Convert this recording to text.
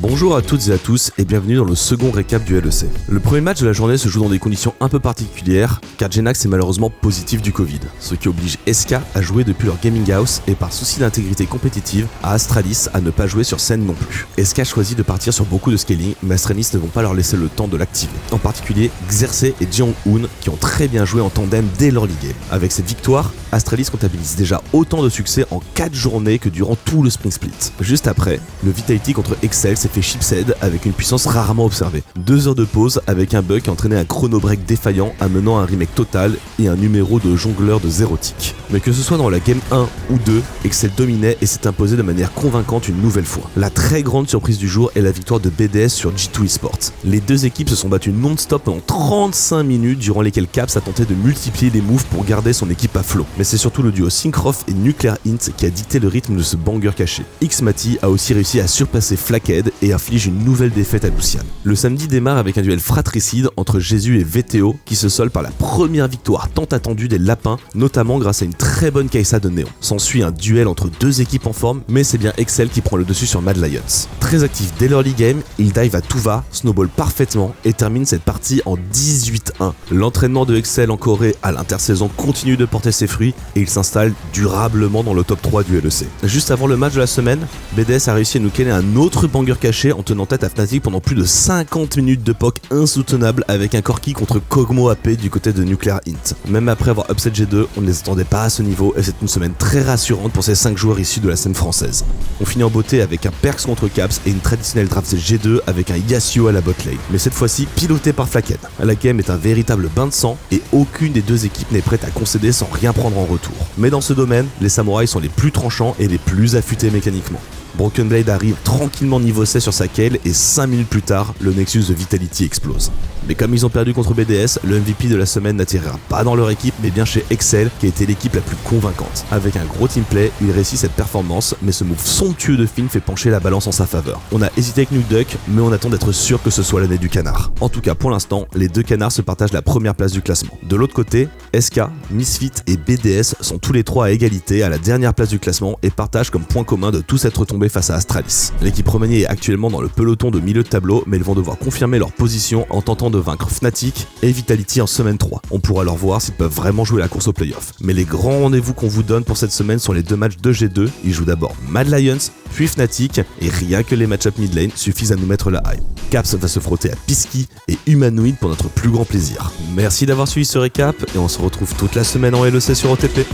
Bonjour à toutes et à tous et bienvenue dans le second récap du LEC. Le premier match de la journée se joue dans des conditions un peu particulières car Genax est malheureusement positif du Covid, ce qui oblige SK à jouer depuis leur gaming house et par souci d'intégrité compétitive à Astralis à ne pas jouer sur scène non plus. SK choisit de partir sur beaucoup de scaling mais Astralis ne vont pas leur laisser le temps de l'activer. En particulier Xerxes et Jeong-hoon qui ont très bien joué en tandem dès leur league game. Avec cette victoire, Astralis comptabilise déjà autant de succès en 4 journées que durant tout le Spring Split. Juste après, le Vitality contre Excel s'est fait chipsed avec une puissance rarement observée. 2 heures de pause avec un bug qui a entraîné un chrono break défaillant amenant un remake total et un numéro de jongleur de 0 tick. Mais que ce soit dans la game 1 ou 2, Excel dominait et s'est imposé de manière convaincante une nouvelle fois. La très grande surprise du jour est la victoire de BDS sur G2 Esports. Les deux équipes se sont battues non-stop pendant 35 minutes durant lesquelles Caps a tenté de multiplier les moves pour garder son équipe à flot. Mais c'est surtout le duo Syncroft et Nuclear Int qui a dicté le rythme de ce banger caché. Xmati a aussi réussi à surpasser Flackhead et inflige une nouvelle défaite à Lucian. Le samedi démarre avec un duel fratricide entre Jésus et VTO qui se solde par la première victoire tant attendue des Lapins, notamment grâce à une très bonne Kai'Sa de Néon. S'ensuit un duel entre deux équipes en forme, mais c'est bien Excel qui prend le dessus sur Mad Lions. Très actif dès l'early game, il dive à tout va, snowball parfaitement et termine cette partie en 18-1. L'entraînement de Excel en Corée à l'intersaison continue de porter ses fruits et il s'installe durablement dans le top 3 du LEC. Juste avant le match de la semaine, BDS a réussi à nous caler un autre banger caché en tenant tête à Fnatic pendant plus de 50 minutes de POC insoutenable avec un Corki contre Kog'Maw AP du côté de Nuclear Int. Même après avoir upset G2, on ne les attendait pas à ce niveau et c'est une semaine très rassurante pour ces 5 joueurs issus de la scène française. On finit en beauté avec un Perks contre Caps et une traditionnelle draft G2 avec un Yasuo à la bot lane, mais cette fois-ci piloté par Flackhead. La game est un véritable bain de sang et aucune des deux équipes n'est prête à concéder sans rien prendre en retour. Mais dans ce domaine, les samouraïs sont les plus tranchants et les plus affûtés mécaniquement. Broken Blade arrive tranquillement niveau 16 sur sa Kayle et 5 minutes plus tard, le Nexus de Vitality explose. Mais comme ils ont perdu contre BDS, le MVP de la semaine n'atterrira pas dans leur équipe mais bien chez Excel qui a été l'équipe la plus convaincante. Avec un gros teamplay, il réussit cette performance mais ce move somptueux de Finn fait pencher la balance en sa faveur. On a hésité avec Nuke Duck mais on attend d'être sûr que ce soit l'année du canard. En tout cas pour l'instant, les deux canards se partagent la première place du classement. De l'autre côté, SK, Misfit et BDS sont tous les trois à égalité à la dernière place du classement et partagent comme point commun de tous être tombés face à Astralis. L'équipe remaniée est actuellement dans le peloton de milieu de tableau mais ils vont devoir confirmer leur position en tentant de vaincre Fnatic et Vitality en semaine 3. On pourra leur voir s'ils peuvent vraiment jouer la course au playoff. Mais les grands rendez-vous qu'on vous donne pour cette semaine sont les deux matchs de G2. Ils jouent d'abord Mad Lions, puis Fnatic et rien que les match-up mid lane suffisent à nous mettre la hype. Caps va se frotter à Pisky et Humanoid pour notre plus grand plaisir. Merci d'avoir suivi ce récap et on se retrouve toute la semaine en LEC sur OTP.